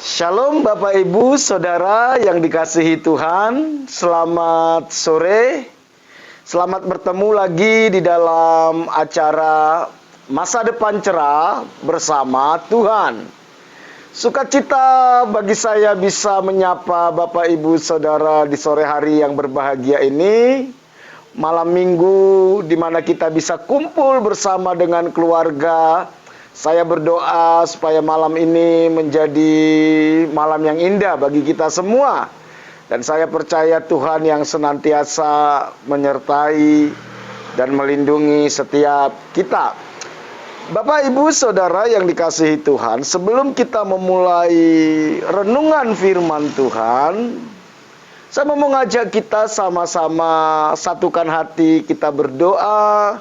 Shalom Bapak Ibu Saudara yang dikasihi Tuhan. Selamat sore. Selamat bertemu lagi di dalam acara Masa Depan Cerah bersama Tuhan. Sukacita bagi saya bisa menyapa Bapak Ibu Saudara di sore hari yang berbahagia ini. Malam minggu di mana kita bisa kumpul bersama dengan keluarga. Saya berdoa supaya malam ini menjadi malam yang indah bagi kita semua. Dan saya percaya Tuhan yang senantiasa menyertai dan melindungi setiap kita. Bapak, Ibu, Saudara yang dikasihi Tuhan, sebelum kita memulai renungan firman Tuhan, saya mau mengajak kita sama-sama satukan hati, kita berdoa.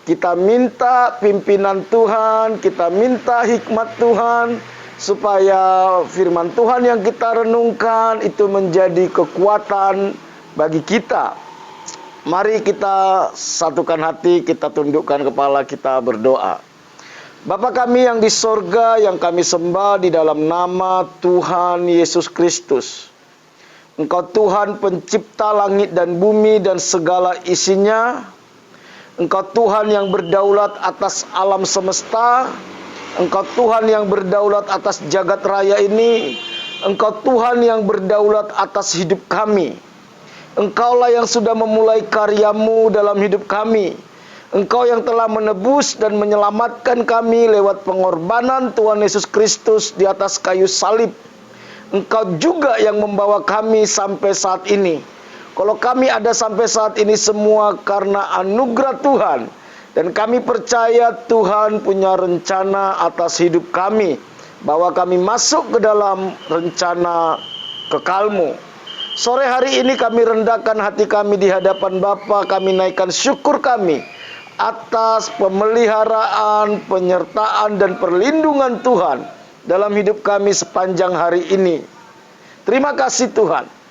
Kita minta pimpinan Tuhan, kita minta hikmat Tuhan, supaya firman Tuhan yang kita renungkan itu menjadi kekuatan bagi kita. Mari kita satukan hati, kita tundukkan kepala, kita berdoa. Bapa kami yang di sorga, yang kami sembah di dalam nama Tuhan Yesus Kristus. Engkau Tuhan pencipta langit dan bumi dan segala isinya. Engkau Tuhan yang berdaulat atas alam semesta. Engkau Tuhan yang berdaulat atas jagat raya ini. Engkau Tuhan yang berdaulat atas hidup kami. Engkaulah yang sudah memulai karyamu dalam hidup kami. Engkau yang telah menebus dan menyelamatkan kami lewat pengorbanan Tuhan Yesus Kristus di atas kayu salib. Engkau juga yang membawa kami sampai saat ini. Kalau kami ada sampai saat ini semua karena anugerah Tuhan. Dan kami percaya Tuhan punya rencana atas hidup kami. Bahwa kami masuk ke dalam rencana kekal-Mu. Sore hari ini kami rendahkan hati kami di hadapan Bapa. Kami naikkan syukur kami atas pemeliharaan, penyertaan dan perlindungan Tuhan dalam hidup kami sepanjang hari ini. Terima kasih Tuhan.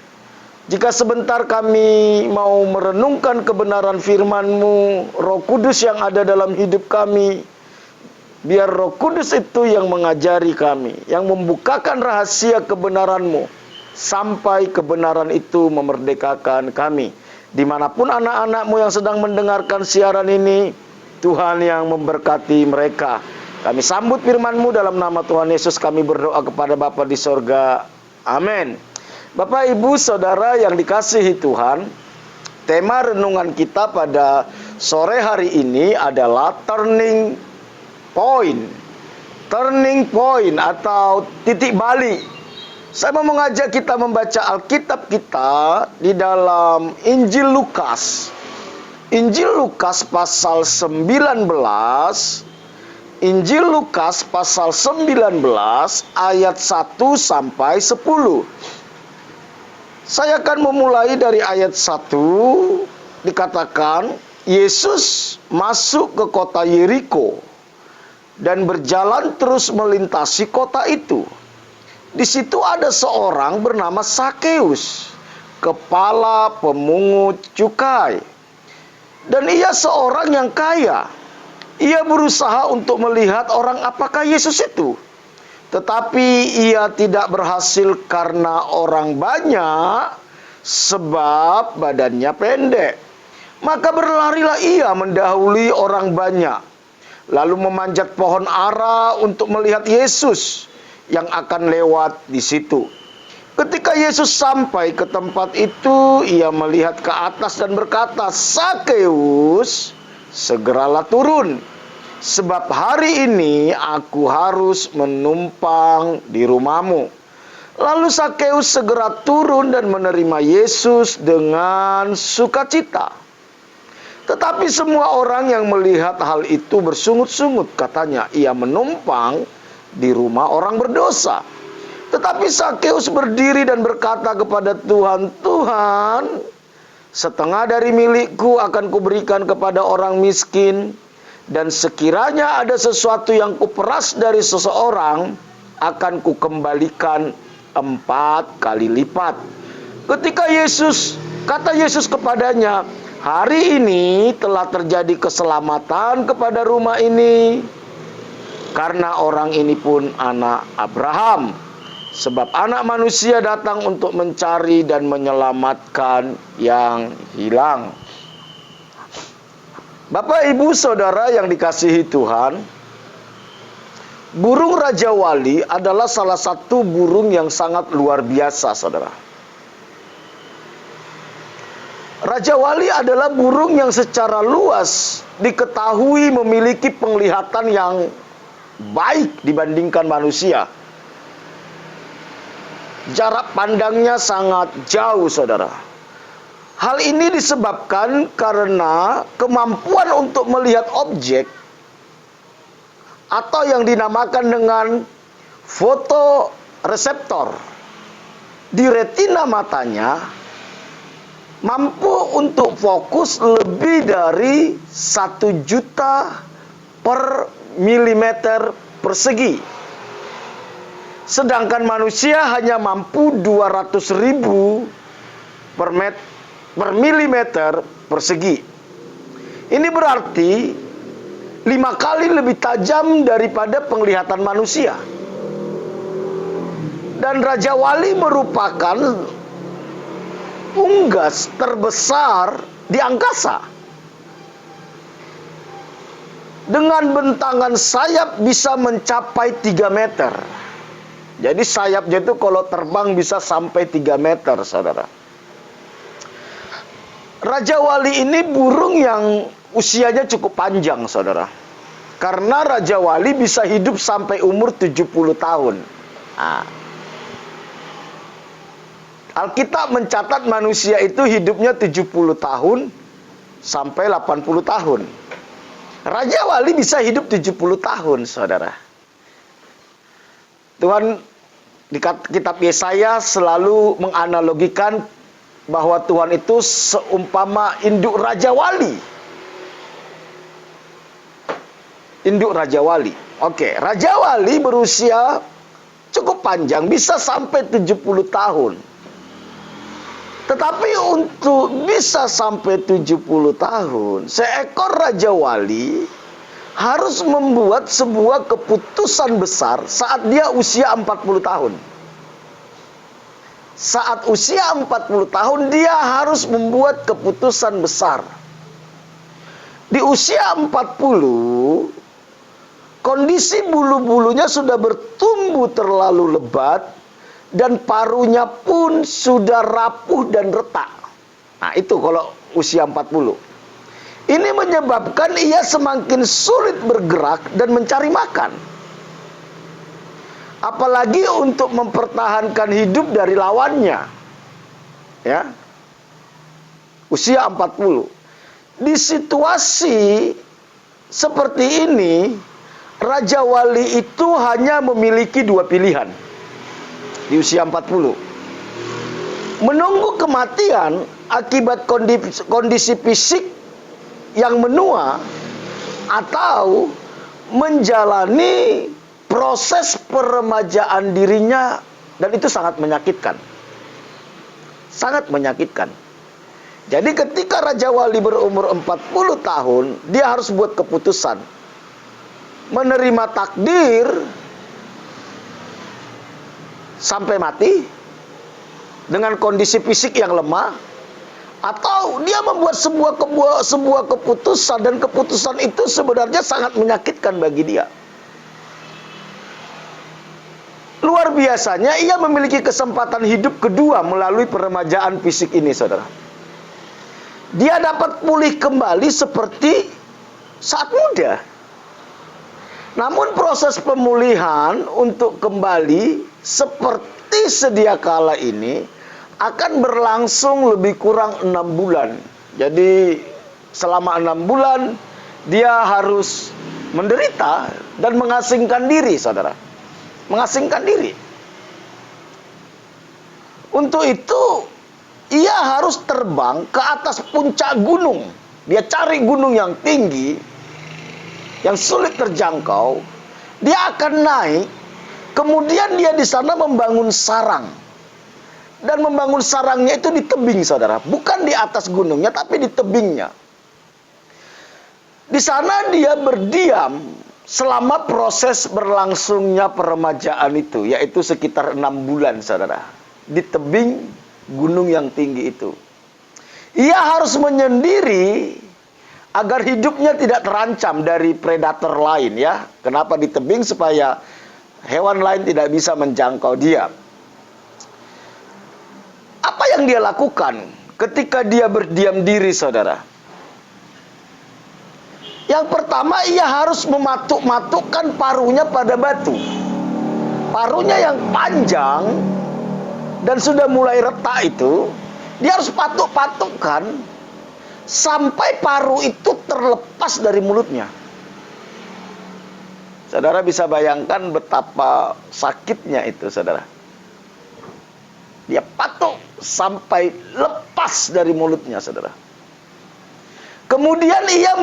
Jika sebentar kami mau merenungkan kebenaran firman-Mu, Roh Kudus yang ada dalam hidup kami, biar Roh Kudus itu yang mengajari kami, yang membukakan rahasia kebenaran-Mu, sampai kebenaran itu memerdekakan kami. Dimanapun anak-anak-Mu yang sedang mendengarkan siaran ini, Tuhan yang memberkati mereka. Kami sambut firman-Mu dalam nama Tuhan Yesus, kami berdoa kepada Bapa di sorga. Amin. Bapak, Ibu, Saudara yang dikasihi Tuhan, tema renungan kita pada sore hari ini adalah turning point. Turning point atau titik balik. Saya mau mengajak kita membaca Alkitab kita di dalam Injil Lukas. Injil Lukas pasal 19. Injil Lukas pasal 19 ayat 1 sampai 10. Saya akan memulai dari ayat 1, dikatakan, Yesus masuk ke kota Yeriko dan berjalan terus melintasi kota itu. Di situ ada seorang bernama Sakeus, kepala pemungut cukai. Dan ia seorang yang kaya. Ia berusaha untuk melihat orang apakah Yesus itu. Tetapi ia tidak berhasil karena orang banyak, sebab badannya pendek. Maka berlarilah ia mendahului orang banyak, lalu memanjat pohon ara untuk melihat Yesus yang akan lewat di situ. Ketika Yesus sampai ke tempat itu, ia melihat ke atas dan berkata, "Sakeus, segeralah turun. Sebab hari ini aku harus menumpang di rumahmu." Lalu Sakeus segera turun dan menerima Yesus dengan sukacita. Tetapi semua orang yang melihat hal itu bersungut-sungut, katanya, ia menumpang di rumah orang berdosa. Tetapi Sakeus berdiri dan berkata kepada Tuhan, "Tuhan, setengah dari milikku akan kuberikan kepada orang miskin. Dan sekiranya ada sesuatu yang kuperas dari seseorang, akan kukembalikan 4 kali lipat." Ketika kata Yesus kepadanya, "Hari ini telah terjadi keselamatan kepada rumah ini, karena orang ini pun anak Abraham. Sebab anak manusia datang untuk mencari dan menyelamatkan yang hilang. Bapak, Ibu, Saudara yang dikasihi Tuhan, burung Raja Wali adalah salah satu burung yang sangat luar biasa, saudara. Raja Wali adalah burung yang secara luas diketahui memiliki penglihatan yang baik dibandingkan manusia. Jarak pandangnya sangat jauh, saudara. Hal ini disebabkan karena kemampuan untuk melihat objek atau yang dinamakan dengan fotoreseptor di retina matanya mampu untuk fokus lebih dari 1 juta per milimeter persegi. Sedangkan manusia hanya mampu 200.000 per milimeter persegi. Ini berarti 5 kali lebih tajam daripada penglihatan manusia. Dan Raja Wali merupakan unggas terbesar di angkasa. Dengan bentangan sayap bisa mencapai 3 meter. Jadi sayapnya itu kalau terbang bisa sampai 3 meter, saudara. Raja Wali ini burung yang usianya cukup panjang, saudara. Karena Raja Wali bisa hidup sampai umur 70 tahun. Nah, Alkitab mencatat manusia itu hidupnya 70 tahun sampai 80 tahun. Raja Wali bisa hidup 70 tahun, saudara. Tuhan di kitab Yesaya selalu menganalogikan bahwa Tuhan itu seumpama induk Raja Wali. Induk Raja Wali. Oke, Raja Wali berusia cukup panjang, bisa sampai 70 tahun. Tetapi untuk bisa sampai 70 tahun, seekor Raja Wali harus membuat sebuah keputusan besar saat dia usia 40 tahun. Saat usia 40 tahun dia harus membuat keputusan besar. Di usia 40, kondisi bulu-bulunya sudah bertumbuh terlalu lebat dan parunya pun sudah rapuh dan retak. Nah, itu kalau usia 40. Ini menyebabkan ia semakin sulit bergerak dan mencari makan. Apalagi untuk mempertahankan hidup dari lawannya. Ya. Usia 40. Di situasi seperti ini, Raja Wali itu hanya memiliki 2 pilihan. Di usia 40. Menunggu kematian akibat kondisi fisik yang menua, atau menjalani proses peremajaan dirinya, dan itu sangat menyakitkan. Sangat menyakitkan. Jadi ketika Raja Wali berumur 40 tahun, dia harus buat keputusan. Menerima takdir sampai mati dengan kondisi fisik yang lemah, atau dia membuat sebuah keputusan, dan keputusan itu sebenarnya sangat menyakitkan bagi dia. Luar biasanya ia memiliki kesempatan hidup kedua melalui peremajaan fisik ini, saudara. Dia dapat pulih kembali seperti saat muda. Namun proses pemulihan untuk kembali seperti sedia kala ini akan berlangsung lebih kurang 6 bulan. Jadi selama 6 bulan dia harus menderita dan mengasingkan diri, saudara. Mengasingkan diri. Untuk itu ia harus terbang ke atas puncak gunung. Dia cari gunung yang tinggi, yang sulit terjangkau. Dia akan naik, kemudian dia di sana membangun sarang. Dan membangun sarangnya itu di tebing, saudara. Bukan di atas gunungnya, tapi di tebingnya. Di sana dia berdiam selama proses berlangsungnya peremajaan itu, yaitu sekitar 6 bulan, saudara, di tebing gunung yang tinggi itu. Ia harus menyendiri agar hidupnya tidak terancam dari predator lain, ya. Kenapa di tebing? Supaya hewan lain tidak bisa menjangkau dia. Apa yang dia lakukan ketika dia berdiam diri, saudara? Yang pertama, ia harus mematuk-matukkan paruhnya pada batu. Paruhnya yang panjang dan sudah mulai retak itu, dia harus patuk-patukkan sampai paruh itu terlepas dari mulutnya. Saudara bisa bayangkan betapa sakitnya itu, saudara. Dia patuk sampai lepas dari mulutnya, saudara. Kemudian ia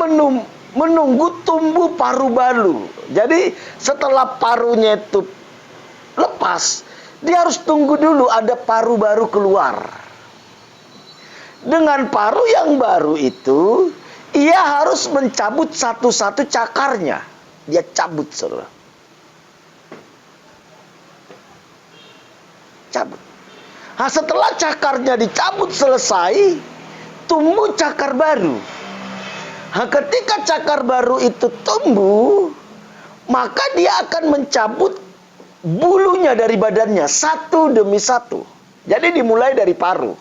menunggu tumbuh paruh baru. Jadi setelah paruhnya itu lepas, dia harus tunggu dulu ada paruh baru keluar. Dengan paruh yang baru itu, ia harus mencabut satu-satu cakarnya. Dia cabut, saudara. Cabut. Nah, setelah cakarnya dicabut selesai, tumbuh cakar baru. Nah, ketika cakar baru itu tumbuh, maka dia akan mencabut bulunya dari badannya satu demi satu. Jadi dimulai dari paruh.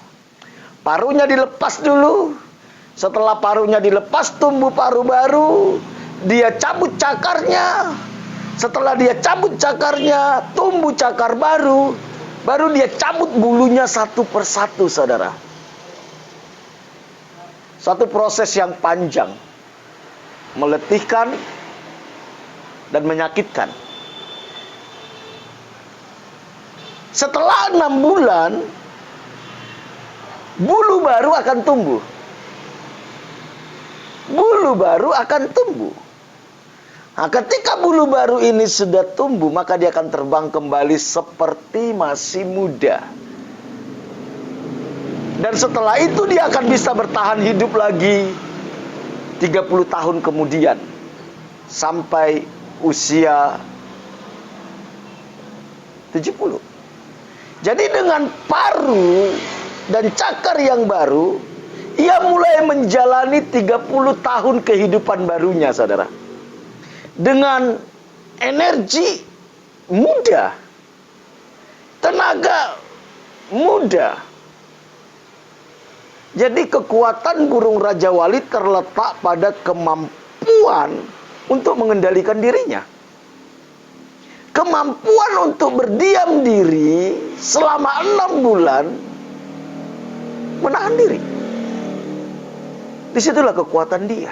Paruhnya dilepas dulu. Setelah paruhnya dilepas, tumbuh paruh baru. Dia cabut cakarnya. Setelah dia cabut cakarnya, tumbuh cakar baru. Baru dia cabut bulunya satu persatu, saudara. Satu proses yang panjang, meletihkan dan menyakitkan. Setelah 6 bulan, bulu baru akan tumbuh. Bulu baru akan tumbuh. Nah, ketika bulu baru ini sudah tumbuh, maka dia akan terbang kembali seperti masih muda. Dan setelah itu dia akan bisa bertahan hidup lagi 30 tahun kemudian, sampai usia 70. Jadi dengan paruh dan cakar yang baru, ia mulai menjalani 30 tahun kehidupan barunya, saudara. Dengan energi muda, tenaga muda. Jadi kekuatan burung Raja Wali terletak pada kemampuan untuk mengendalikan dirinya. Kemampuan untuk berdiam diri selama 6 bulan, menahan diri. Disitulah kekuatan dia.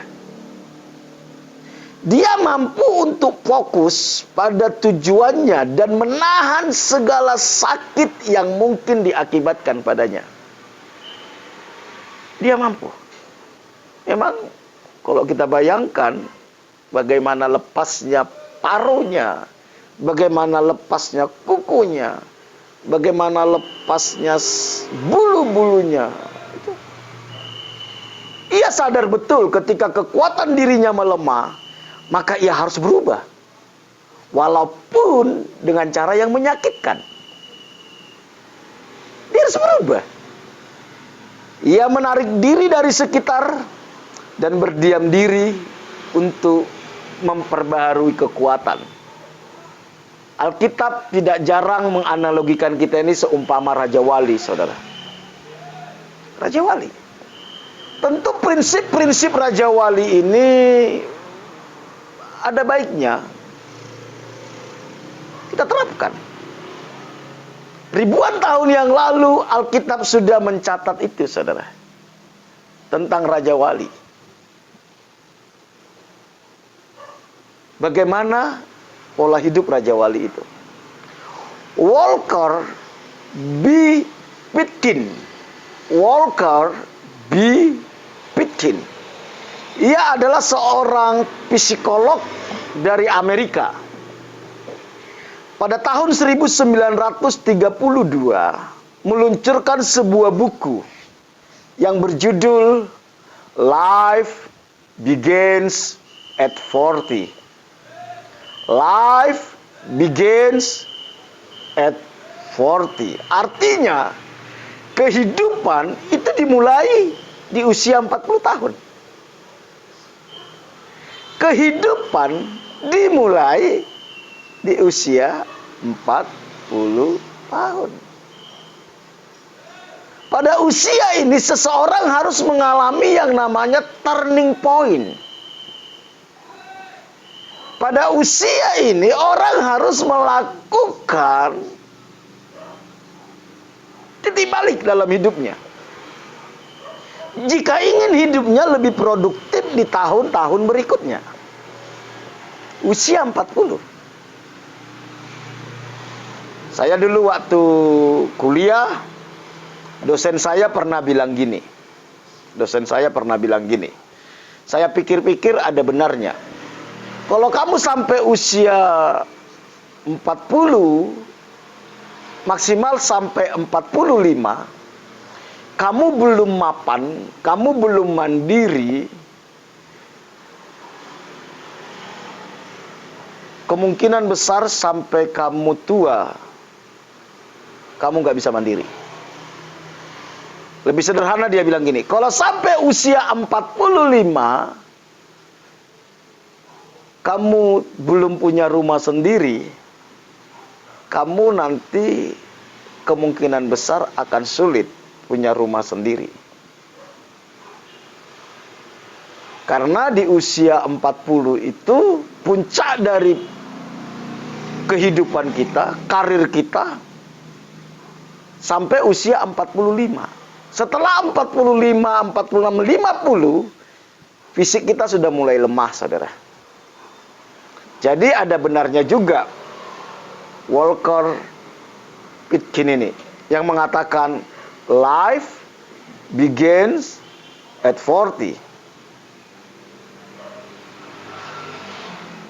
Dia mampu untuk fokus pada tujuannya dan menahan segala sakit yang mungkin diakibatkan padanya. Dia mampu. Memang kalau kita bayangkan bagaimana lepasnya paruhnya, bagaimana lepasnya kukunya, bagaimana lepasnya bulu-bulunya. Ia sadar betul ketika kekuatan dirinya melemah, maka ia harus berubah. Walaupun dengan cara yang menyakitkan. Dia harus berubah. Ia menarik diri dari sekitar dan berdiam diri untuk memperbaharui kekuatan. Alkitab tidak jarang menganalogikan kita ini seumpama Raja Wali, saudara. Raja Wali. Tentu prinsip-prinsip Raja Wali ini ada baiknya kita terapkan. Ribuan tahun yang lalu Alkitab sudah mencatat itu, saudara, tentang Raja Wali. Bagaimana pola hidup Raja Wali itu? Walker B. Pitkin. Walker B. Pitkin. Ia adalah seorang psikolog dari Amerika. Pada tahun 1932 meluncurkan sebuah buku yang berjudul Life Begins at 40. Life begins at 40. Artinya, kehidupan itu dimulai di usia 40 tahun. Kehidupan dimulai di usia 40 tahun. Pada usia ini seseorang harus mengalami yang namanya turning point. Pada usia ini orang harus melakukan titik balik dalam hidupnya. Jika ingin hidupnya lebih produktif di tahun-tahun berikutnya. Usia 40. Saya dulu waktu kuliah, dosen saya pernah bilang gini. Saya pikir-pikir ada benarnya. Kalau kamu sampai usia 40, maksimal sampai 45, kamu belum mapan, kamu belum mandiri, kemungkinan besar sampai kamu tua, kamu nggak bisa mandiri. Lebih sederhana dia bilang gini, kalau sampai usia 45, kamu belum punya rumah sendiri, kamu nanti kemungkinan besar akan sulit punya rumah sendiri. Karena di usia 40 itu puncak dari kehidupan kita, karir kita, sampai usia 45. Setelah 45, 46, 50, fisik kita sudah mulai lemah, saudara. Jadi ada benarnya juga Walker Pitkin ini yang mengatakan life begins at 40.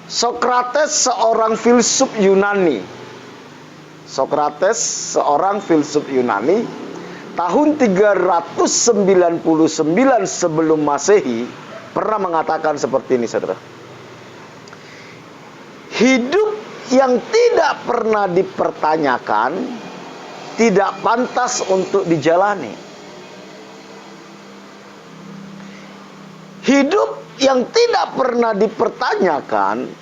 Sokrates seorang filsuf Yunani. Tahun 399 sebelum Masehi pernah mengatakan seperti ini, saudara. Hidup yang tidak pernah dipertanyakan tidak pantas untuk dijalani. Hidup yang tidak pernah dipertanyakan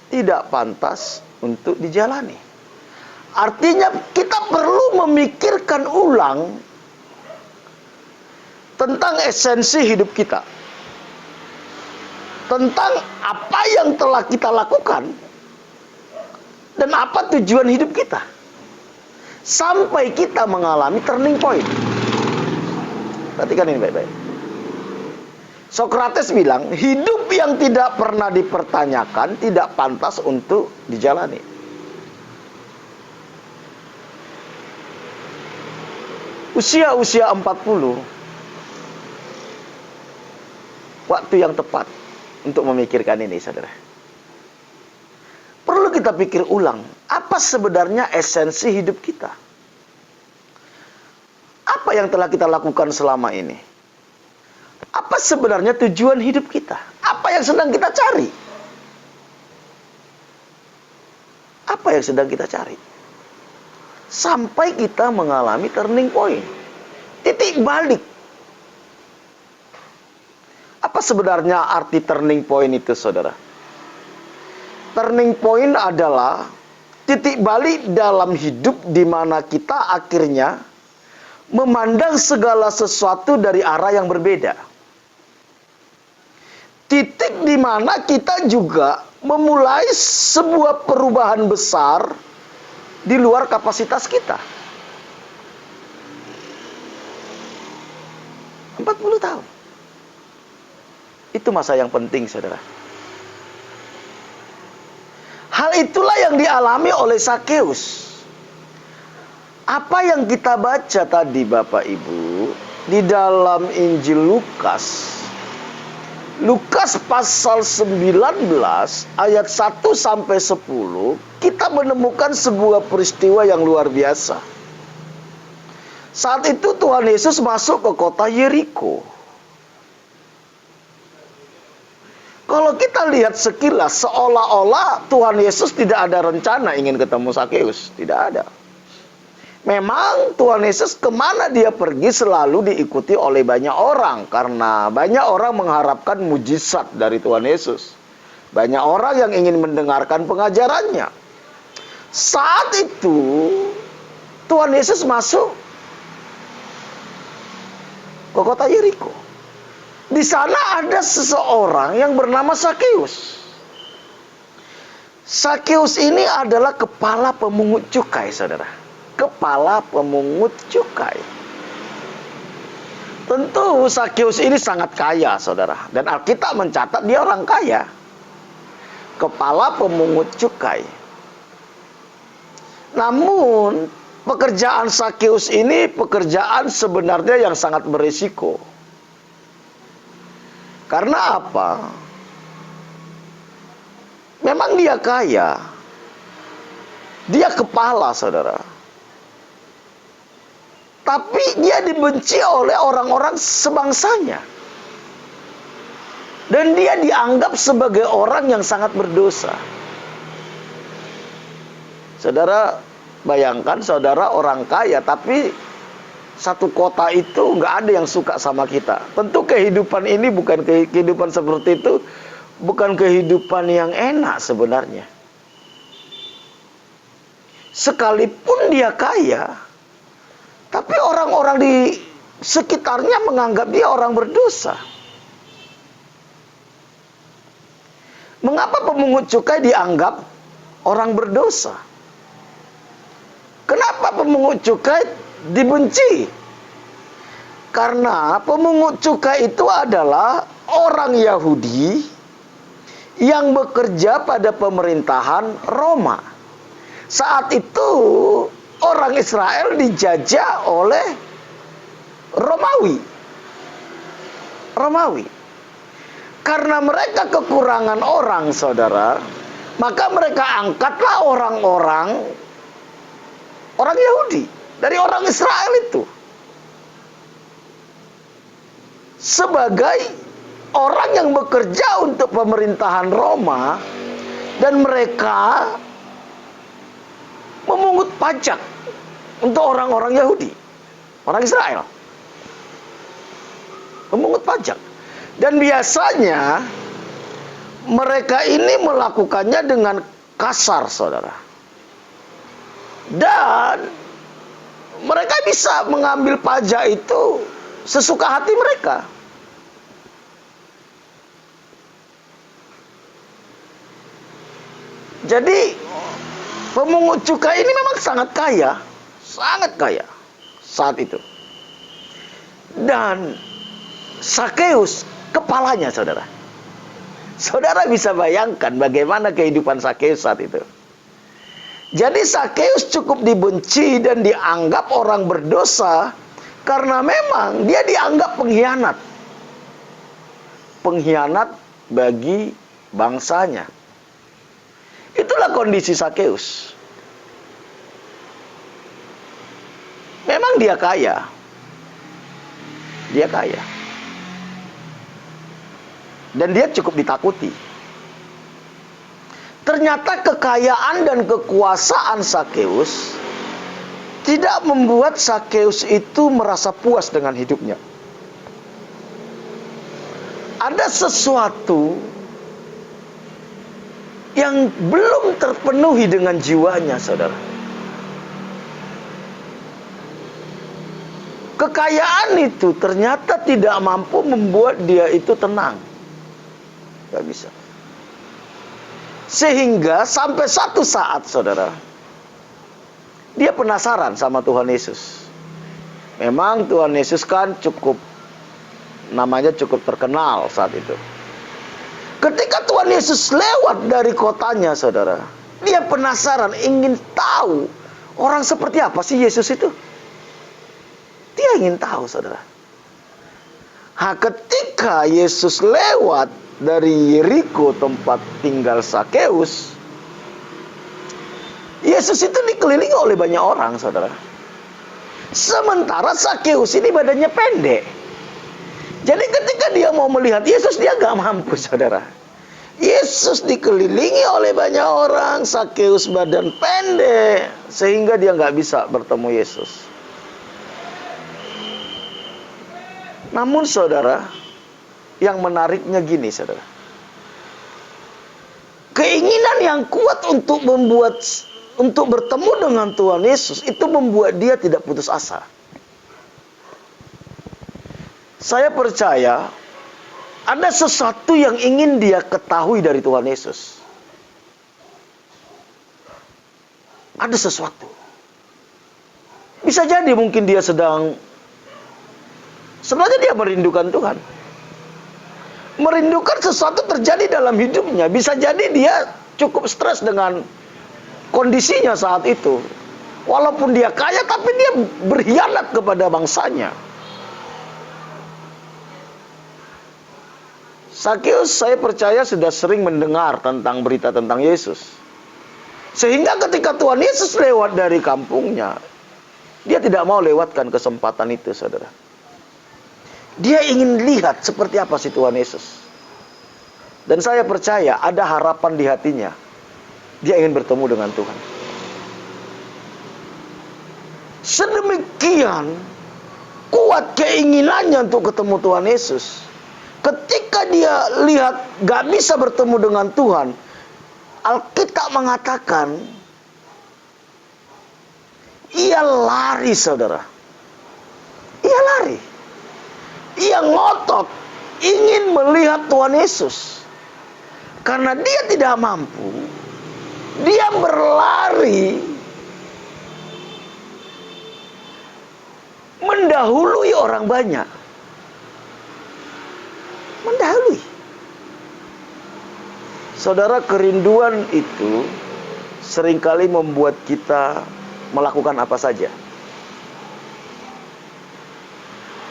tidak pantas untuk dijalani. Artinya kita perlu memikirkan ulang tentang esensi hidup kita. Tentang apa yang telah kita lakukan dan apa tujuan hidup kita. Sampai kita mengalami turning point. Perhatikan ini baik-baik. Sokrates bilang, hidup yang tidak pernah dipertanyakan tidak pantas untuk dijalani. Usia 40, waktu yang tepat untuk memikirkan ini, saudara. Perlu kita pikir ulang, apa sebenarnya esensi hidup kita? Apa yang telah kita lakukan selama ini? Apa sebenarnya tujuan hidup kita? Apa yang sedang kita cari? Apa yang sedang kita cari? Sampai kita mengalami turning point. Titik balik. Apa sebenarnya arti turning point itu, saudara? Turning point adalah titik balik dalam hidup di mana kita akhirnya memandang segala sesuatu dari arah yang berbeda. Titik di mana kita juga memulai sebuah perubahan besar di luar kapasitas kita. 40 tahun. Itu masa yang penting, saudara. Hal itulah yang dialami oleh Sakeus. Apa yang kita baca tadi, Bapak Ibu, di dalam Injil Lukas. Lukas pasal 19 ayat 1 sampai 10, kita menemukan sebuah peristiwa yang luar biasa. Saat itu Tuhan Yesus masuk ke kota Yeriko. Kalau kita lihat sekilas, seolah-olah Tuhan Yesus tidak ada rencana ingin ketemu Sakeus. Tidak ada. Memang Tuhan Yesus kemana dia pergi selalu diikuti oleh banyak orang. Karena banyak orang mengharapkan mujizat dari Tuhan Yesus. Banyak orang yang ingin mendengarkan pengajarannya. Saat itu Tuhan Yesus masuk ke kota Yeriko. Di sana ada seseorang yang bernama Sakeus. Sakeus ini adalah kepala pemungut cukai, saudara. Kepala pemungut cukai. Tentu Sakeus ini sangat kaya, saudara. Dan Alkitab mencatat dia orang kaya. Kepala pemungut cukai. Namun pekerjaan Sakeus ini pekerjaan sebenarnya yang sangat berisiko. Karena apa? Memang dia kaya. Dia kepala, saudara. Tapi dia dibenci oleh orang-orang sebangsanya. Dan dia dianggap sebagai orang yang sangat berdosa. Saudara, bayangkan saudara orang kaya, tapi satu kota itu nggak ada yang suka sama kita. Tentu kehidupan ini bukan kehidupan seperti itu, bukan kehidupan yang enak sebenarnya. Sekalipun dia kaya, tapi orang-orang di sekitarnya menganggap dia orang berdosa. Mengapa pemungut cukai dianggap orang berdosa? Kenapa pemungut cukai dibenci? Karena pemungut cukai itu adalah orang Yahudi yang bekerja pada pemerintahan Roma. Saat itu orang Israel dijajah oleh Romawi. Karena mereka kekurangan orang, saudara, maka mereka angkatlah orang Yahudi dari orang Israel itu sebagai orang yang bekerja untuk pemerintahan Roma, dan mereka memungut pajak untuk orang-orang Yahudi, orang Israel. Memungut pajak. Dan biasanya mereka ini melakukannya dengan kasar, saudara. Dan mereka bisa mengambil pajak itu sesuka hati mereka. Jadi pemungut cukai ini memang sangat kaya saat itu. Dan Sakeus kepalanya, saudara. Saudara bisa bayangkan bagaimana kehidupan Sakeus saat itu. Jadi Sakeus cukup dibenci dan dianggap orang berdosa karena memang dia dianggap pengkhianat. Pengkhianat bagi bangsanya. Itulah kondisi Sakeus. Memang dia kaya. Dia kaya. Dan dia cukup ditakuti. Ternyata kekayaan dan kekuasaan Sakeus tidak membuat Sakeus itu merasa puas dengan hidupnya. Ada sesuatu yang belum terpenuhi dengan jiwanya, saudara. Kekayaan itu ternyata tidak mampu membuat dia itu tenang. Gak bisa. Sehingga sampai satu saat, saudara, dia penasaran sama Tuhan Yesus. Memang Tuhan Yesus kan namanya cukup terkenal saat itu. Ketika Tuhan Yesus lewat dari kotanya, saudara, dia penasaran, ingin tahu orang seperti apa sih Yesus itu. Dia ingin tahu, saudara. Ketika Yesus lewat dari Yeriko, tempat tinggal Sakeus, Yesus itu dikelilingi oleh banyak orang, saudara. Sementara Sakeus ini badannya pendek. Jadi ketika dia mau melihat Yesus, dia gak mampu, saudara. Yesus dikelilingi oleh banyak orang, Sakeus badan pendek, sehingga dia nggak bisa bertemu Yesus. Namun saudara, yang menariknya gini saudara. Keinginan yang kuat untuk bertemu dengan Tuhan Yesus itu membuat dia tidak putus asa. Saya percaya ada sesuatu yang ingin dia ketahui dari Tuhan Yesus. Ada sesuatu. Bisa jadi mungkin dia sebenarnya dia merindukan Tuhan. Merindukan sesuatu terjadi dalam hidupnya. Bisa jadi dia cukup stres dengan kondisinya saat itu. Walaupun dia kaya, tapi dia berkhianat kepada bangsanya. Sakeus, saya percaya sudah sering mendengar tentang berita tentang Yesus. Sehingga ketika Tuhan Yesus lewat dari kampungnya, dia tidak mau lewatkan kesempatan itu, saudara. Dia ingin lihat seperti apa sih Tuhan Yesus. Dan saya percaya ada harapan di hatinya. Dia ingin bertemu dengan Tuhan. Sedemikian kuat keinginannya untuk ketemu Tuhan Yesus. Ketika dia lihat gak bisa bertemu dengan Tuhan, Alkitab mengatakan ia lari, saudara. Ia lari. Ia ngotot ingin melihat Tuhan Yesus. Karena dia tidak mampu, dia berlari mendahului orang banyak. Mendahului. Saudara, kerinduan itu seringkali membuat kita melakukan apa saja.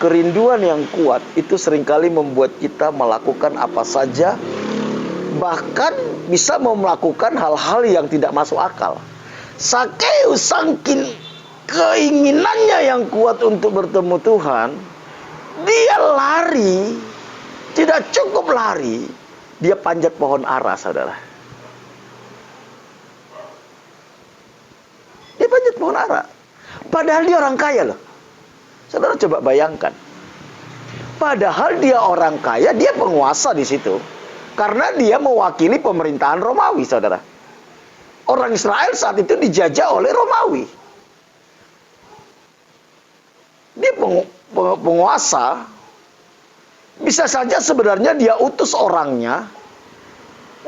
Kerinduan yang kuat itu seringkali membuat kita melakukan apa saja, bahkan bisa melakukan hal-hal yang tidak masuk akal. Sakeus saking keinginannya yang kuat untuk bertemu Tuhan, dia lari. Tidak cukup lari, dia panjat pohon ara, saudara. Dia panjat pohon ara. Padahal dia orang kaya loh. Saudara coba bayangkan. Padahal dia orang kaya, dia penguasa di situ. Karena dia mewakili pemerintahan Romawi, saudara. Orang Israel saat itu dijajah oleh Romawi. Dia penguasa. Bisa saja sebenarnya dia utus orangnya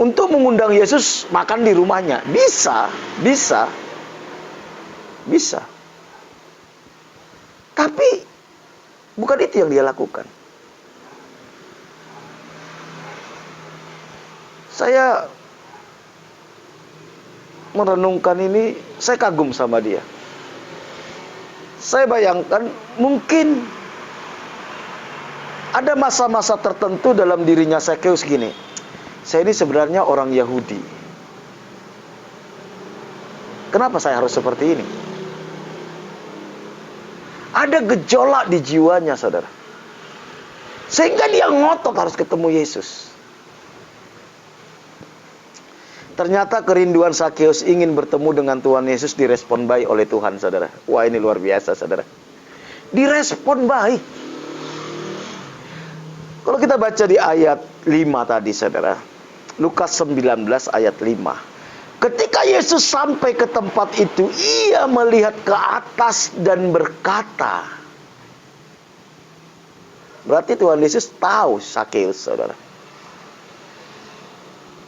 untuk mengundang Yesus makan di rumahnya. Bisa. Tapi bukan itu yang dia lakukan. Saya merenungkan ini, saya kagum sama dia. Saya bayangkan mungkin ada masa-masa tertentu dalam dirinya Sakeus gini. Saya ini sebenarnya orang Yahudi. Kenapa saya harus seperti ini? Ada gejolak di jiwanya, saudara. Sehingga dia ngotot harus ketemu Yesus. Ternyata kerinduan Sakeus ingin bertemu dengan Tuhan Yesus direspon baik oleh Tuhan, saudara. Wah, ini luar biasa, saudara. Direspon baik. Kalau kita baca di ayat 5 tadi, saudara. Lukas 19 ayat 5. Ketika Yesus sampai ke tempat itu, ia melihat ke atas dan berkata. Berarti Tuhan Yesus tahu Sakeus, saudara.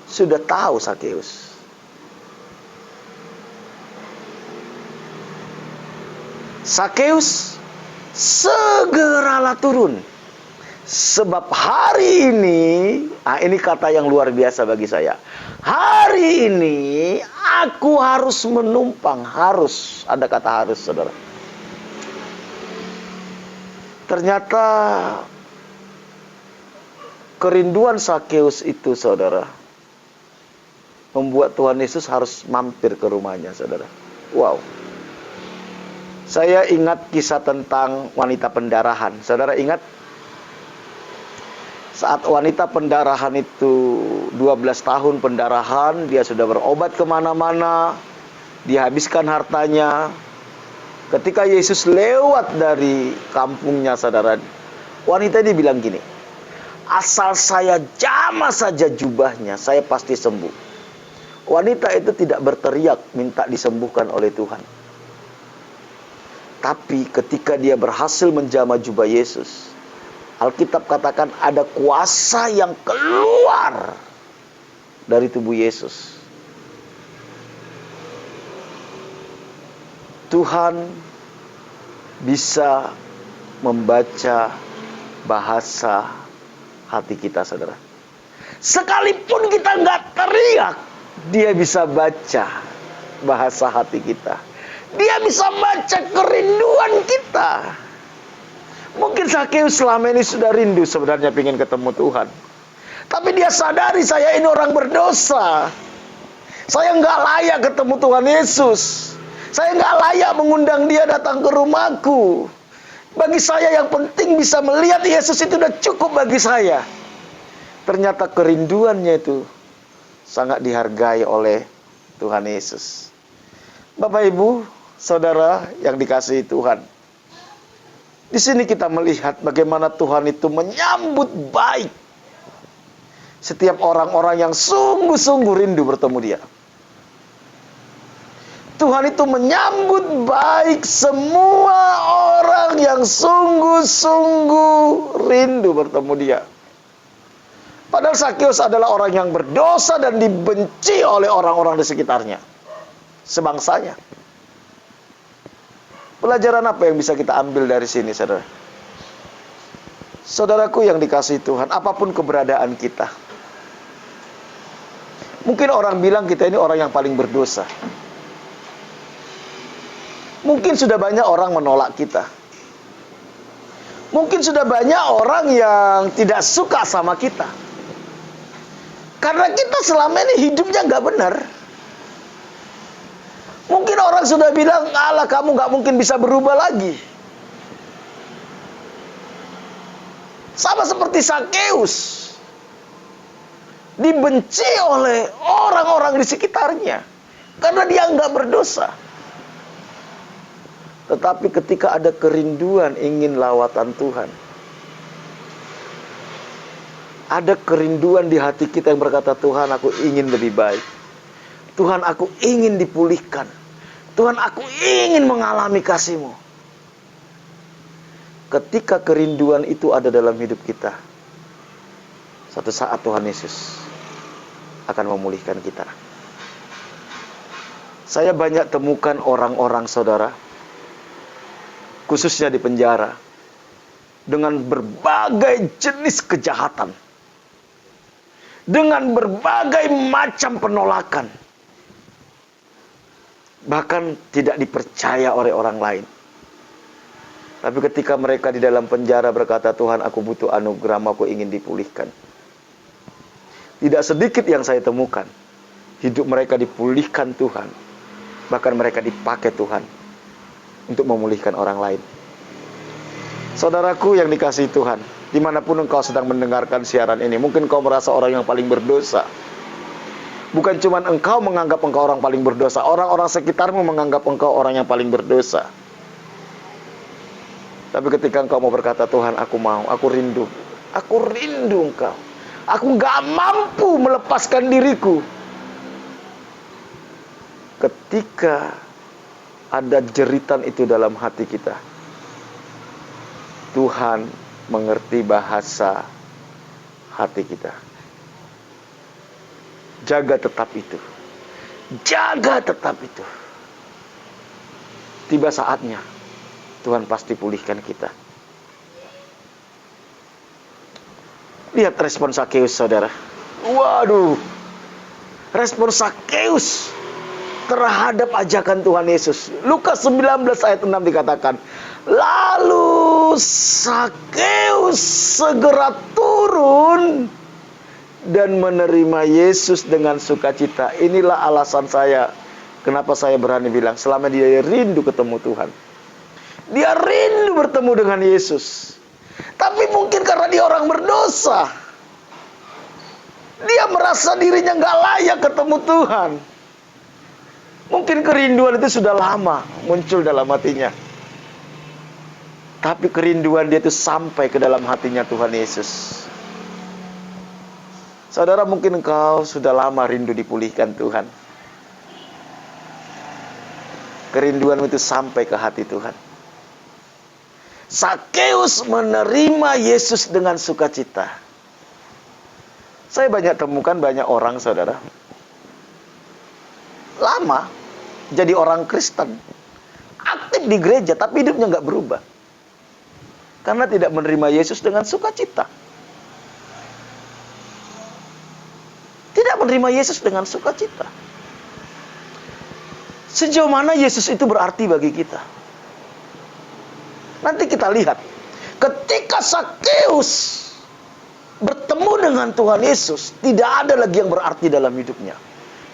Sudah tahu Sakeus. Sakeus, segeralah turun. Sebab hari ini, ini kata yang luar biasa bagi saya. Hari ini aku harus menumpang. Harus, ada kata harus, saudara. Ternyata kerinduan Sakeus itu, saudara, membuat Tuhan Yesus harus mampir ke rumahnya, saudara. Wow. Saya ingat kisah tentang wanita pendarahan. Saudara ingat? Saat wanita pendarahan itu 12 tahun pendarahan, dia sudah berobat kemana-mana, dihabiskan hartanya. Ketika Yesus lewat dari kampungnya, saudara, wanita ini bilang gini, asal saya jamah saja jubahnya, saya pasti sembuh. Wanita itu tidak berteriak minta disembuhkan oleh Tuhan. Tapi ketika dia berhasil menjamah jubah Yesus, Alkitab katakan ada kuasa yang keluar dari tubuh Yesus. Tuhan bisa membaca bahasa hati kita, saudara. Sekalipun kita nggak teriak, dia bisa baca bahasa hati kita. Dia bisa baca kerinduan kita. Mungkin Zakeus selama ini sudah rindu sebenarnya ingin ketemu Tuhan. Tapi dia sadari saya ini orang berdosa. Saya nggak layak ketemu Tuhan Yesus. Saya nggak layak mengundang dia datang ke rumahku. Bagi saya yang penting bisa melihat Yesus itu udah cukup bagi saya. Ternyata kerinduannya itu sangat dihargai oleh Tuhan Yesus. Bapak, Ibu, saudara yang dikasihi Tuhan. Di sini kita melihat bagaimana Tuhan itu menyambut baik setiap orang-orang yang sungguh-sungguh rindu bertemu Dia. Tuhan itu menyambut baik semua orang yang sungguh-sungguh rindu bertemu Dia. Padahal Zakeus adalah orang yang berdosa dan dibenci oleh orang-orang di sekitarnya, sebangsanya. Pelajaran apa yang bisa kita ambil dari sini, saudara? Saudaraku yang dikasihi Tuhan, apapun keberadaan kita. Mungkin orang bilang kita ini orang yang paling berdosa. Mungkin sudah banyak orang menolak kita. Mungkin sudah banyak orang yang tidak suka sama kita. Karena kita selama ini hidupnya nggak benar. Mungkin orang sudah bilang, alah kamu nggak mungkin bisa berubah lagi. Sama seperti Zakeus. Dibenci oleh orang-orang di sekitarnya. Karena dia nggak berdosa. Tetapi ketika ada kerinduan ingin lawatan Tuhan. Ada kerinduan di hati kita yang berkata, Tuhan aku ingin lebih baik. Tuhan aku ingin dipulihkan. Tuhan aku ingin mengalami kasih-Mu. Ketika kerinduan itu ada dalam hidup kita, satu saat Tuhan Yesus akan memulihkan kita. Saya banyak temukan orang-orang, saudara, khususnya di penjara, dengan berbagai jenis kejahatan, dengan berbagai macam penolakan, bahkan tidak dipercaya oleh orang lain. Tapi ketika mereka di dalam penjara berkata, Tuhan aku butuh anugerah, aku ingin dipulihkan. Tidak sedikit yang saya temukan, hidup mereka dipulihkan Tuhan. Bahkan mereka dipakai Tuhan untuk memulihkan orang lain. Saudaraku yang dikasihi Tuhan, dimanapun engkau sedang mendengarkan siaran ini, mungkin kau merasa orang yang paling berdosa. Bukan cuma engkau menganggap engkau orang paling berdosa, orang-orang sekitarmu menganggap engkau orang yang paling berdosa. Tapi ketika engkau mau berkata, Tuhan aku mau, aku rindu engkau, aku gak mampu melepaskan diriku. Ketika ada jeritan itu dalam hati kita, Tuhan mengerti bahasa hati kita. Jaga tetap itu. Jaga tetap itu. Tiba saatnya Tuhan pasti pulihkan kita. Lihat respon Zakeus, saudara. Waduh. Respon Zakeus terhadap ajakan Tuhan Yesus. Lukas 19 ayat 6 dikatakan, lalu Zakeus segera turun dan menerima Yesus dengan sukacita. Inilah alasan saya, kenapa saya berani bilang, selama dia rindu ketemu Tuhan. Dia rindu bertemu dengan Yesus. Tapi mungkin karena dia orang berdosa. Dia merasa dirinya nggak layak ketemu Tuhan. Mungkin kerinduan itu sudah lama muncul dalam hatinya. Tapi kerinduan dia itu sampai ke dalam hatinya Tuhan Yesus. Saudara, mungkin engkau sudah lama rindu dipulihkan Tuhan. Kerinduan itu sampai ke hati Tuhan. Sakeus menerima Yesus dengan sukacita. Saya banyak temukan banyak orang, saudara, lama jadi orang Kristen, aktif di gereja, tapi hidupnya nggak berubah. Karena tidak menerima Yesus dengan sukacita. Tidak menerima Yesus dengan sukacita. Sejauh mana Yesus itu berarti bagi kita? Nanti kita lihat. Ketika Sakeus bertemu dengan Tuhan Yesus, tidak ada lagi yang berarti dalam hidupnya.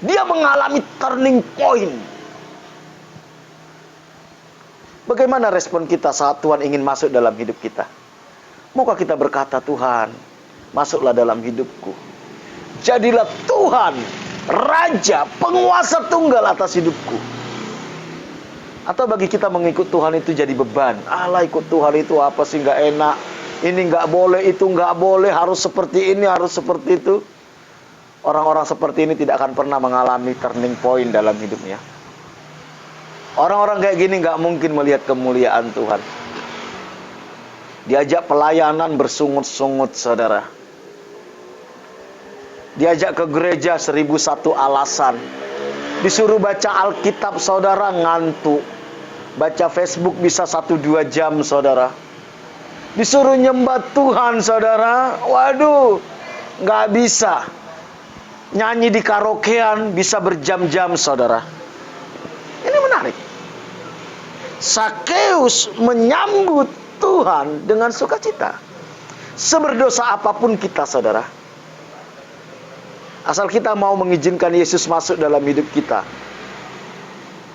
Dia mengalami turning point. Bagaimana respon kita saat Tuhan ingin masuk dalam hidup kita? Maukah kita berkata, Tuhan, masuklah dalam hidupku. Jadilah Tuhan, Raja, penguasa tunggal atas hidupku. Atau bagi kita mengikut Tuhan itu jadi beban. Alah, ikut Tuhan itu apa sih, nggak enak. Ini nggak boleh, itu nggak boleh, harus seperti ini, harus seperti itu. Orang-orang seperti ini tidak akan pernah mengalami turning point dalam hidupnya. Orang-orang kayak gini nggak mungkin melihat kemuliaan Tuhan. Diajak pelayanan bersungut-sungut, saudara. Diajak ke gereja 1001 alasan. Disuruh baca Alkitab, saudara, ngantuk. Baca Facebook bisa 1-2 jam, saudara. Disuruh nyembah Tuhan, saudara, waduh, nggak bisa. Nyanyi di karaokean bisa berjam-jam, saudara. Ini menarik. Sakeus menyambut Tuhan dengan sukacita. Seberdosa apapun kita, saudara, asal kita mau mengizinkan Yesus masuk dalam hidup kita,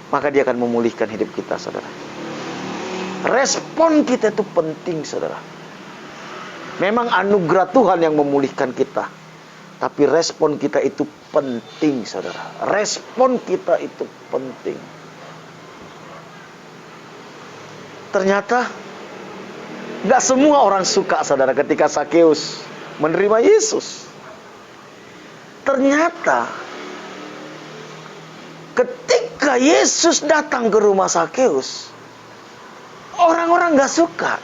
maka dia akan memulihkan hidup kita, saudara. Respon kita itu penting, saudara. Memang anugerah Tuhan yang memulihkan kita, tapi respon kita itu penting, saudara. Respon kita itu penting. Ternyata gak semua orang suka, saudara, ketika Sakeus menerima Yesus. Ternyata ketika Yesus datang ke rumah Sakeus, orang-orang gak suka.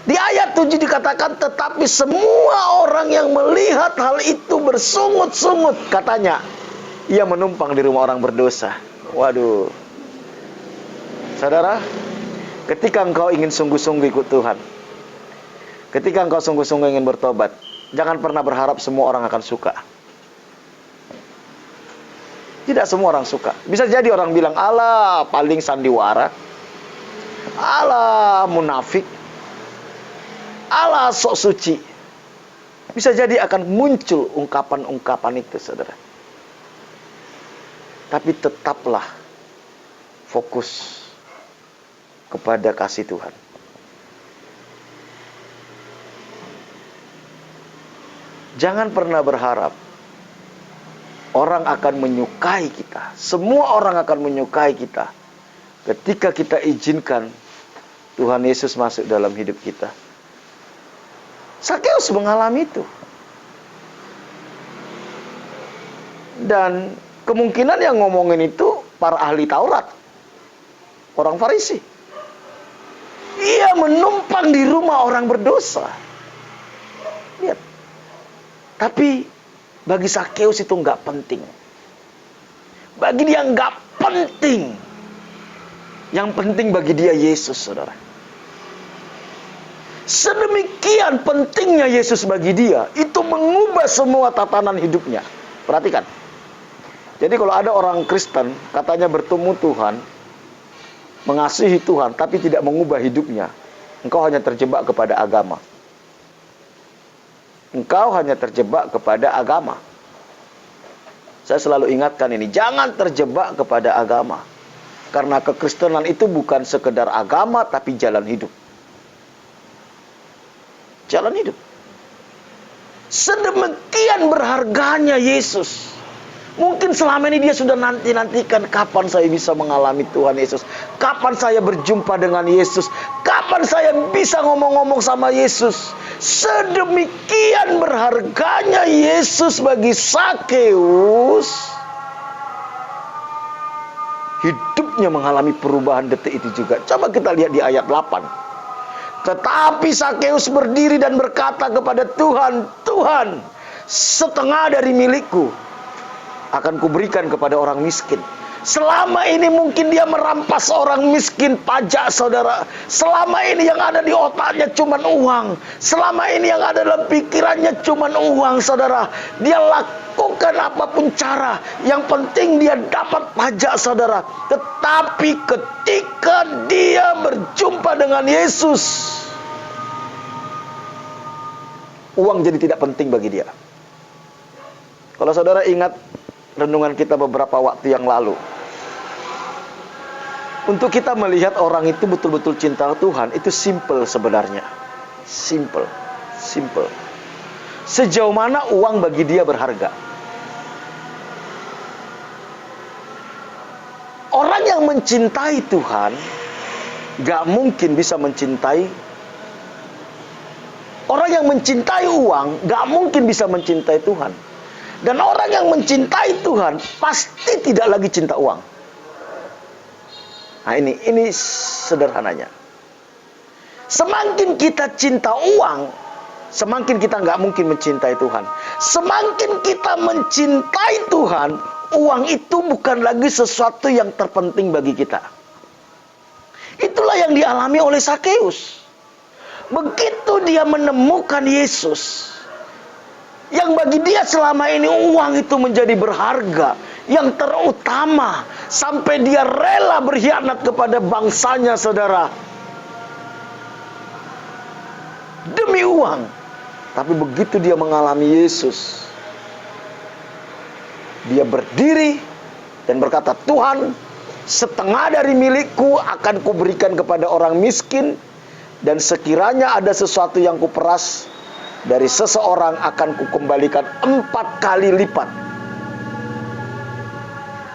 Di ayat 7 dikatakan, tetapi semua orang yang melihat hal itu bersungut-sungut. Katanya, ia menumpang di rumah orang berdosa. Waduh. Saudara, ketika engkau ingin sungguh-sungguh ikut Tuhan, ketika engkau sungguh-sungguh ingin bertobat, jangan pernah berharap semua orang akan suka. Tidak semua orang suka. Bisa jadi orang bilang, alah, paling sandiwara, alah, munafik, alah, sok suci. Bisa jadi akan muncul ungkapan-ungkapan itu, saudara. Tapi tetaplah fokus kepada kasih Tuhan. Jangan pernah berharap orang akan menyukai kita. Semua orang akan menyukai kita ketika kita izinkan Tuhan Yesus masuk dalam hidup kita. Sakeus mengalami itu. Dan kemungkinan yang ngomongin itu para ahli Taurat, orang Farisi. Ia menumpang di rumah orang berdosa. Lihat. Tapi bagi Sakeus itu nggak penting. Bagi dia nggak penting. Yang penting bagi dia Yesus, saudara. Sedemikian pentingnya Yesus bagi dia, itu mengubah semua tatanan hidupnya. Perhatikan. Jadi kalau ada orang Kristen, katanya bertemu Tuhan, mengasihi Tuhan, tapi tidak mengubah hidupnya, engkau hanya terjebak kepada agama. Engkau hanya terjebak kepada agama. Saya selalu ingatkan ini, jangan terjebak kepada agama. Karena kekristenan itu bukan sekedar agama, tapi jalan hidup. Jalan hidup. Sedemikian berharganya Yesus. Mungkin selama ini dia sudah nanti-nantikan kapan saya bisa mengalami Tuhan Yesus. Kapan saya berjumpa dengan Yesus. Kapan saya bisa ngomong-ngomong sama Yesus. Sedemikian berharganya Yesus bagi Sakeus. Hidupnya mengalami perubahan detik itu juga. Coba kita lihat di ayat 8. Tetapi Sakeus berdiri dan berkata kepada Tuhan, Tuhan, setengah dari milikku akan kuberikan kepada orang miskin. Selama ini mungkin dia merampas orang miskin pajak, saudara. Selama ini yang ada di otaknya cuman uang. Selama ini yang ada dalam pikirannya cuman uang, saudara. Dia lakukan apapun cara. Yang penting dia dapat pajak, saudara. Tetapi ketika dia berjumpa dengan Yesus, uang jadi tidak penting bagi dia. Kalau saudara ingat renungan kita beberapa waktu yang lalu, untuk kita melihat orang itu betul-betul cinta Tuhan, itu simple sebenarnya. Simple. Sejauh mana uang bagi dia berharga. Orang yang mencintai Tuhan gak mungkin bisa mencintai. Orang yang mencintai uang gak mungkin bisa mencintai Tuhan. Dan orang yang mencintai Tuhan pasti tidak lagi cinta uang. Nah ini sederhananya. Semakin kita cinta uang, semakin kita nggak mungkin mencintai Tuhan. Semakin kita mencintai Tuhan, uang itu bukan lagi sesuatu yang terpenting bagi kita. Itulah yang dialami oleh Sakeus. Begitu dia menemukan Yesus, yang bagi dia selama ini uang itu menjadi berharga, yang terutama, sampai dia rela berkhianat kepada bangsanya, saudara, demi uang. Tapi begitu dia mengalami Yesus, dia berdiri dan berkata, Tuhan, setengah dari milikku akan kuberikan kepada orang miskin, dan sekiranya ada sesuatu yang kuperas dari seseorang akan kukembalikan 4 kali lipat.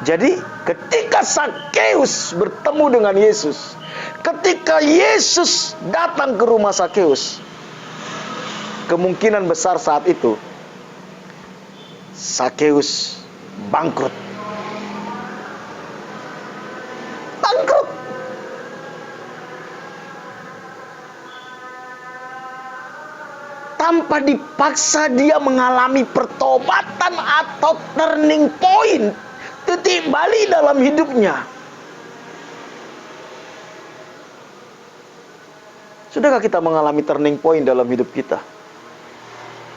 Jadi ketika Sakeus bertemu dengan Yesus, ketika Yesus datang ke rumah Sakeus, kemungkinan besar saat itu Sakeus bangkrut. Tanpa dipaksa dia mengalami pertobatan atau turning point, titik balik dalam hidupnya. Sudahkah kita mengalami turning point dalam hidup kita?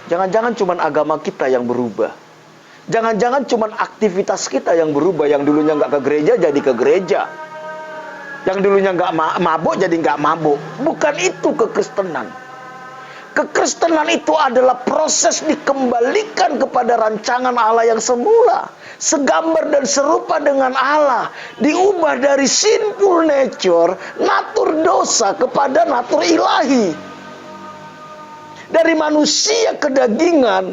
Jangan-jangan cuma agama kita yang berubah. Jangan-jangan cuma aktivitas kita yang berubah. Yang dulunya nggak ke gereja jadi ke gereja. Yang dulunya nggak mabuk jadi nggak mabuk. Bukan itu kekristenan. Kekristenan itu adalah proses dikembalikan kepada rancangan Allah yang semula. Segambar dan serupa dengan Allah. Diubah dari sinful nature, natur dosa, kepada natur ilahi. Dari manusia kedagingan,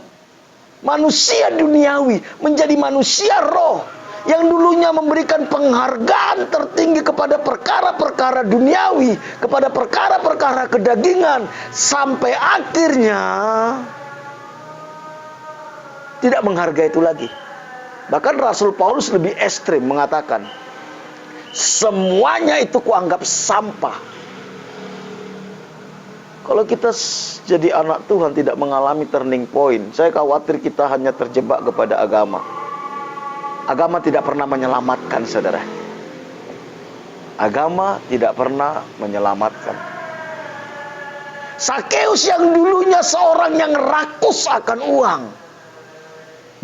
manusia duniawi, menjadi manusia roh. Yang dulunya memberikan penghargaan tertinggi kepada perkara-perkara duniawi, kepada perkara-perkara kedagingan, sampai akhirnya tidak menghargai itu lagi. Bahkan Rasul Paulus lebih ekstrim mengatakan, semuanya itu kuanggap sampah. Kalau kita jadi anak Tuhan tidak mengalami turning point, saya khawatir kita hanya terjebak kepada agama. Agama tidak pernah menyelamatkan, saudara. Agama tidak pernah menyelamatkan. Sakeus yang dulunya seorang yang rakus akan uang,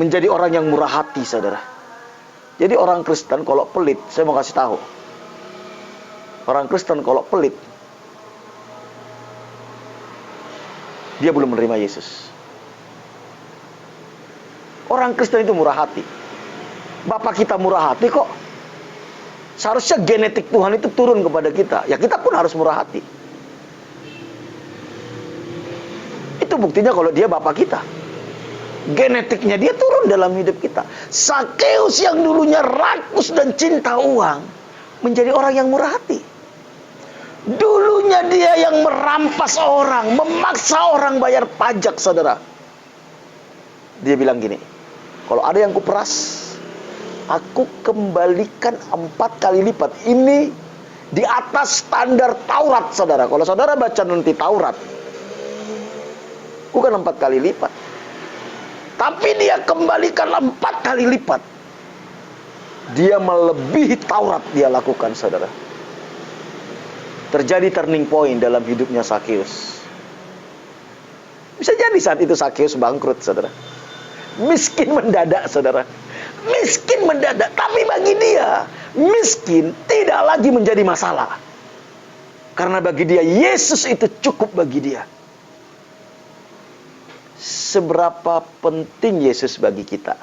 menjadi orang yang murah hati, saudara. Jadi orang Kristen kalau pelit, saya mau kasih tahu. Orang Kristen kalau pelit, dia belum menerima Yesus. Orang Kristen itu murah hati. Bapak kita murah hati kok. Seharusnya genetik Tuhan itu turun kepada kita. Ya kita pun harus murah hati. Itu buktinya kalau dia bapak kita. Genetiknya dia turun dalam hidup kita. Sakeus yang dulunya rakus dan cinta uang menjadi orang yang murah hati. Dulunya dia yang merampas orang, memaksa orang bayar pajak, saudara. Dia bilang gini, kalau ada yang kuperas, aku kembalikan 4 kali lipat. Ini di atas standar Taurat, saudara. Kalau saudara baca nanti Taurat, bukan 4 kali lipat, tapi dia kembalikan 4 kali lipat. Dia melebihi Taurat, dia lakukan, saudara. Terjadi turning point dalam hidupnya Sakeus. Bisa jadi saat itu Sakeus bangkrut, saudara. Miskin mendadak, saudara. Miskin mendadak. Tapi bagi dia, miskin tidak lagi menjadi masalah. Karena bagi dia, Yesus itu cukup bagi dia. Seberapa penting Yesus bagi kita?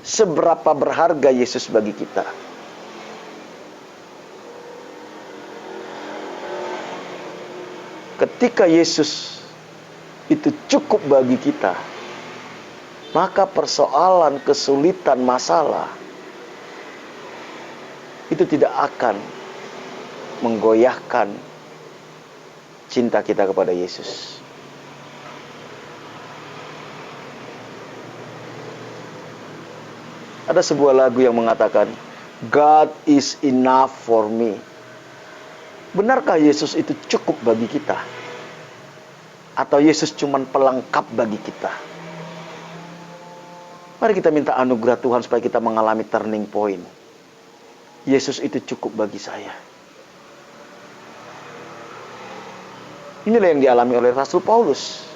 Seberapa berharga Yesus bagi kita? Ketika Yesus itu cukup bagi kita, maka persoalan, kesulitan, masalah itu tidak akan menggoyahkan cinta kita kepada Yesus. Ada sebuah lagu yang mengatakan, God is enough for me. Benarkah Yesus itu cukup bagi kita? Atau Yesus cuma pelengkap bagi kita? Mari kita minta anugerah Tuhan supaya kita mengalami turning point. Yesus itu cukup bagi saya. Inilah yang dialami oleh Rasul Paulus.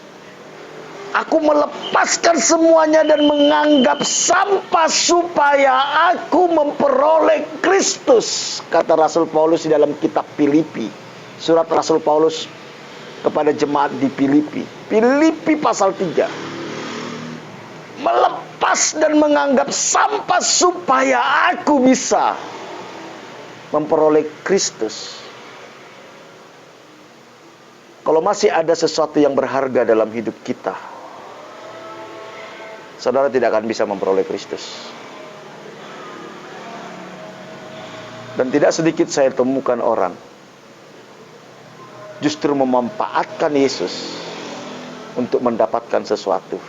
Aku melepaskan semuanya dan menganggap sampah supaya aku memperoleh Kristus, kata Rasul Paulus di dalam kitab Filipi. Surat Rasul Paulus kepada jemaat di Filipi. Filipi pasal 3. Melepas dan menganggap sampah supaya aku bisa memperoleh Kristus. Kalau masih ada sesuatu yang berharga dalam hidup kita, saudara tidak akan bisa memperoleh Kristus. Dan tidak sedikit saya temukan orang justru memanfaatkan Yesus untuk mendapatkan sesuatu.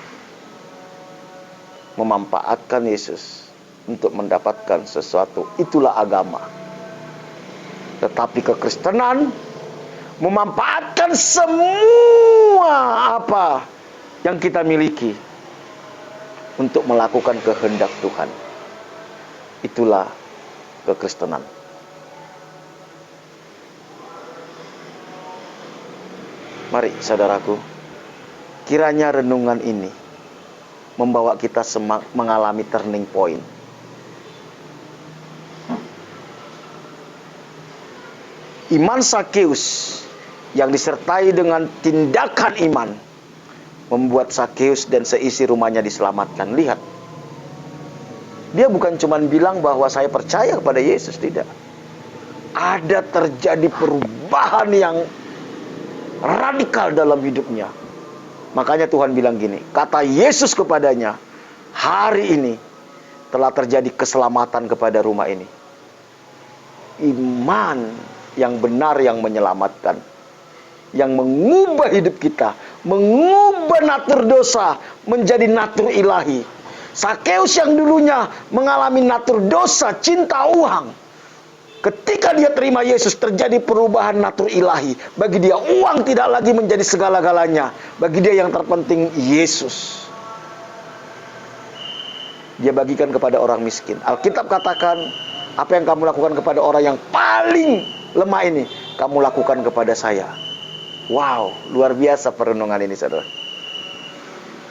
Memanfaatkan Yesus untuk mendapatkan sesuatu. Itulah agama. Tetapi kekristenan memanfaatkan semua apa yang kita miliki untuk melakukan kehendak Tuhan. Itulah kekristenan. Mari saudaraku, kiranya renungan ini membawa kita mengalami turning point. Iman Sakeus yang disertai dengan tindakan iman membuat Sakeus dan seisi rumahnya diselamatkan. Lihat, dia bukan cuma bilang bahwa saya percaya kepada Yesus, tidak. Ada terjadi perubahan yang radikal dalam hidupnya. Makanya Tuhan bilang gini, kata Yesus kepadanya, hari ini telah terjadi keselamatan kepada rumah ini. Iman yang benar yang menyelamatkan, yang mengubah hidup kita, mengubah natur dosa menjadi natur ilahi. Sakeus yang dulunya mengalami natur dosa, cinta uang, ketika dia terima Yesus terjadi perubahan natur ilahi. Bagi dia uang tidak lagi menjadi segala-galanya. Bagi dia yang terpenting Yesus. Dia bagikan kepada orang miskin. Alkitab katakan, apa yang kamu lakukan kepada orang yang paling lemah ini, kamu lakukan kepada saya. Wow, luar biasa perenungan ini, saudara.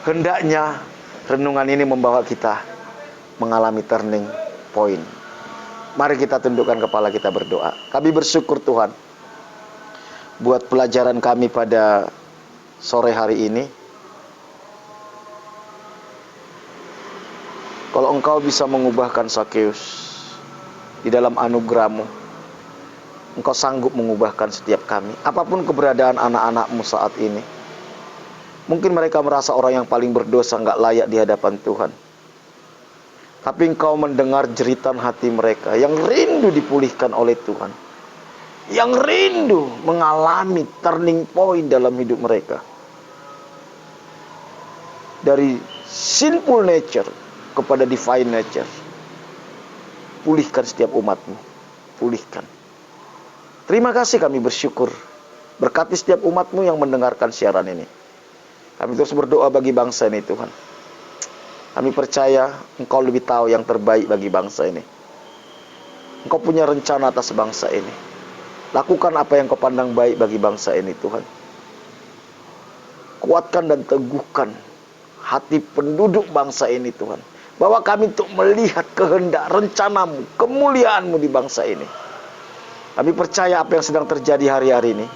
Hendaknya renungan ini membawa kita mengalami turning point. Mari kita tundukkan kepala kita berdoa. Kami bersyukur Tuhan buat pelajaran kami pada sore hari ini. Kalau Engkau bisa mengubahkan Sakeus di dalam anugerah-Mu, Engkau sanggup mengubahkan setiap kami. Apapun keberadaan anak-anak-Mu saat ini, Mungkin mereka merasa orang yang paling berdosa, nggak layak di hadapan Tuhan. Tapi Engkau mendengar jeritan hati mereka yang rindu dipulihkan oleh Tuhan, yang rindu mengalami turning point dalam hidup mereka. Dari sinful nature kepada divine nature. Pulihkan setiap umat-Mu. Pulihkan. Terima kasih, kami bersyukur. Berkati setiap umat-Mu yang mendengarkan siaran ini. Kami terus berdoa bagi bangsa ini, Tuhan. Kami percaya Engkau lebih tahu yang terbaik bagi bangsa ini. Engkau punya rencana atas bangsa ini. Lakukan apa yang Kau pandang baik bagi bangsa ini, Tuhan. Kuatkan dan teguhkan hati penduduk bangsa ini, Tuhan. Bawa kami untuk melihat kehendak, rencana-Mu, kemuliaan-Mu di bangsa ini. Kami percaya apa yang sedang terjadi hari-hari ini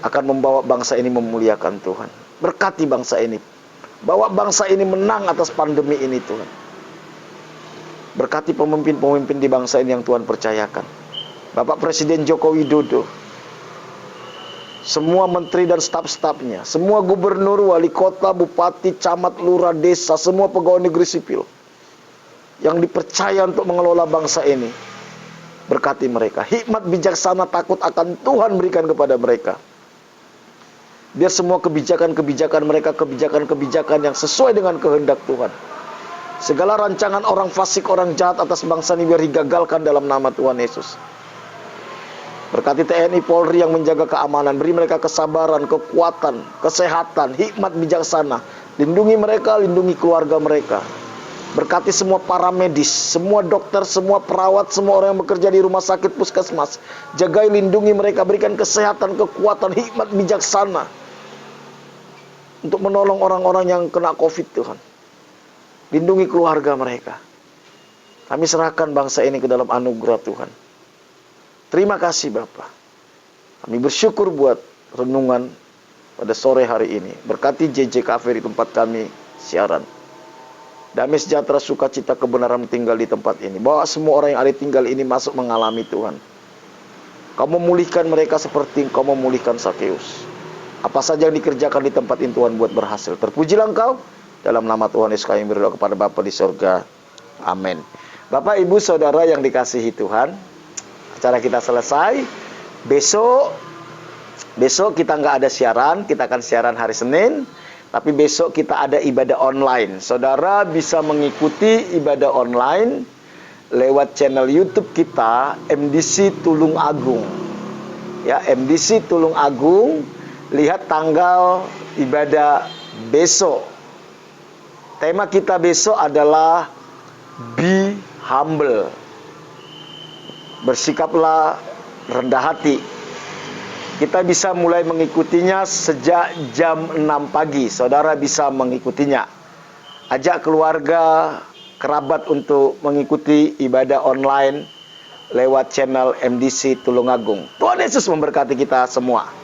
akan membawa bangsa ini memuliakan Tuhan. Berkati bangsa ini. Bawa bangsa ini menang atas pandemi ini, Tuhan. Berkati pemimpin-pemimpin di bangsa ini yang Tuhan percayakan. Bapak Presiden Joko Widodo, semua menteri dan staf-stafnya, semua gubernur, wali kota, bupati, camat, lurah, desa, semua pegawai negeri sipil yang dipercaya untuk mengelola bangsa ini. Berkati mereka. Hikmat bijaksana takut akan Tuhan berikan kepada mereka. Biar semua kebijakan-kebijakan mereka, kebijakan-kebijakan yang sesuai dengan kehendak Tuhan. Segala rancangan orang fasik, orang jahat atas bangsa ini biar digagalkan dalam nama Tuhan Yesus. Berkati TNI Polri yang menjaga keamanan. Beri mereka kesabaran, kekuatan, kesehatan, hikmat bijaksana. Lindungi mereka, lindungi keluarga mereka. Berkati semua para medis, semua dokter, semua perawat, semua orang yang bekerja di rumah sakit, puskesmas. Jagai, lindungi mereka, berikan kesehatan, kekuatan, hikmat bijaksana untuk menolong orang-orang yang kena COVID, Tuhan. Lindungi keluarga mereka. Kami serahkan bangsa ini ke dalam anugerah Tuhan. Terima kasih Bapa. Kami bersyukur buat renungan pada sore hari ini. Berkati JJ Cafe di tempat kami siaran. Damai sejahtera, sukacita, kebenaran tinggal di tempat ini. Bawa semua orang yang ada tinggal ini masuk mengalami Tuhan. Kau memulihkan mereka seperti Engkau memulihkan Sakeus. Apa saja yang dikerjakan di tempat ini Tuhan buat berhasil. Terpujilah Engkau. Dalam nama Tuhan Yesus kami berdoa kepada Bapa di surga. Amin. Bapak, Ibu, Saudara yang dikasihi Tuhan, acara kita selesai. Besok kita nggak ada siaran. Kita akan siaran hari Senin. Tapi besok kita ada ibadah online. Saudara bisa mengikuti ibadah online lewat channel YouTube kita, MDC Tulung Agung. Ya, MDC Tulung Agung. Lihat tanggal ibadah besok. Tema kita besok adalah Be Humble. Bersikaplah rendah hati. Kita bisa mulai mengikutinya sejak jam 6 pagi. Saudara bisa mengikutinya. Ajak keluarga, kerabat untuk mengikuti ibadah online lewat channel MDC Tulungagung. Tuhan Yesus memberkati kita semua.